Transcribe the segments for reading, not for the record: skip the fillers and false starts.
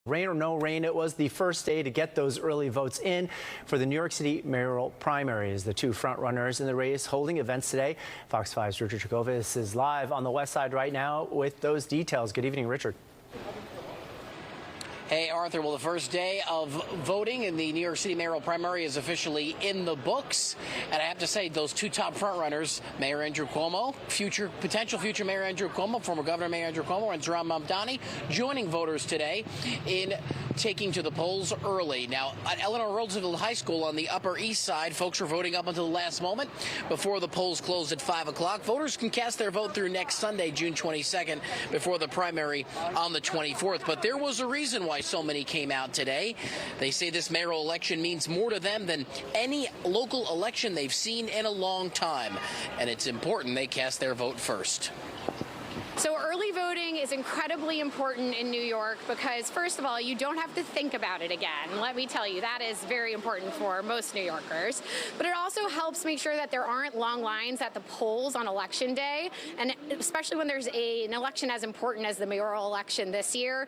Rain or no rain, it was the first day to get those early votes in for the New York City mayoral primaries. The two frontrunners in the race holding events today. Fox 5's Richard Giacovis is live on the west side right now with those details. Good evening, Richard. Hey, Arthur. Well, the first day of voting in the New York City mayoral primary is officially in the books. And I have to say, those two top frontrunners, Mayor Andrew Cuomo, potential future Mayor Andrew Cuomo, former Governor Mayor Andrew Cuomo, and Zaran Mani, joining voters today in taking to the polls early. Now, at Eleanor Roosevelt High School on the Upper East Side, folks were voting up until the last moment before the polls closed at 5 o'clock. Voters can cast their vote through next Sunday, June 22nd, before the primary on the 24th. But there was a reason why so many came out today. They say this mayoral election means more to them than any local election they've seen in a long time. And it's important they cast their vote first. So early voting is incredibly important in New York because, first of all, you don't have to think about it again. Let me tell you, that is very important for most New Yorkers. But it also helps make sure that there aren't long lines at the polls on Election Day, and especially when there's an election as important as the mayoral election this year.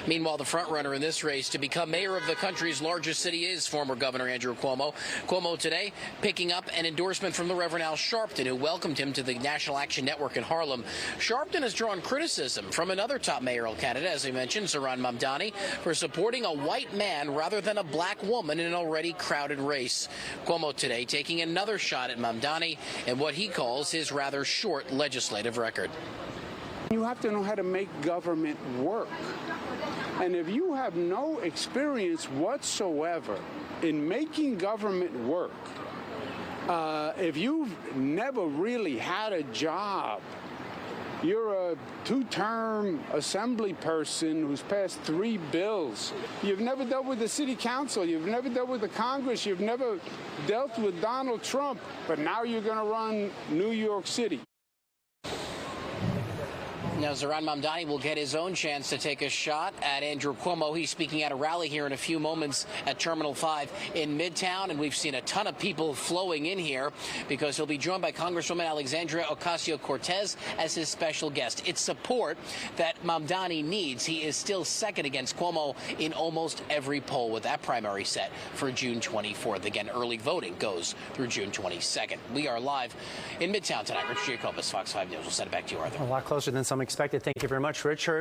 Meanwhile, the frontrunner in this race to become mayor of the country's largest city is former Governor Andrew Cuomo. Cuomo today picking up an endorsement from the Reverend Al Sharpton, who welcomed him to the National Action Network in Harlem. Sharpton has drawn criticism from another top mayoral candidate, as we mentioned, Zaran Mani, for supporting a white man rather than a black woman in an already crowded race. Cuomo today taking another shot at Mani and what he calls his rather short legislative record. You have to know how to make government work. And if you have no experience whatsoever in making government work, if you've never really had a job, you're a two-term assembly person who's passed 3 bills. You've never dealt with the city council. You've never dealt with the Congress. You've never dealt with Donald Trump. But now you're going to run New York City. Now, Zaran Mani will get his own chance to take a shot at Andrew Cuomo. He's speaking at a rally here in a few moments at Terminal 5 in Midtown, and we've seen a ton of people flowing in here because he'll be joined by Congresswoman Alexandria Ocasio-Cortez as his special guest. It's support that Mani needs. He is still second against Cuomo in almost every poll, with that primary set for June 24th. Again, early voting goes through June 22nd. We are live in Midtown tonight. Richard Giacovis, Fox 5 News. We'll send it back to you, Arthur. A lot closer than some expected. Thank you very much, Richard.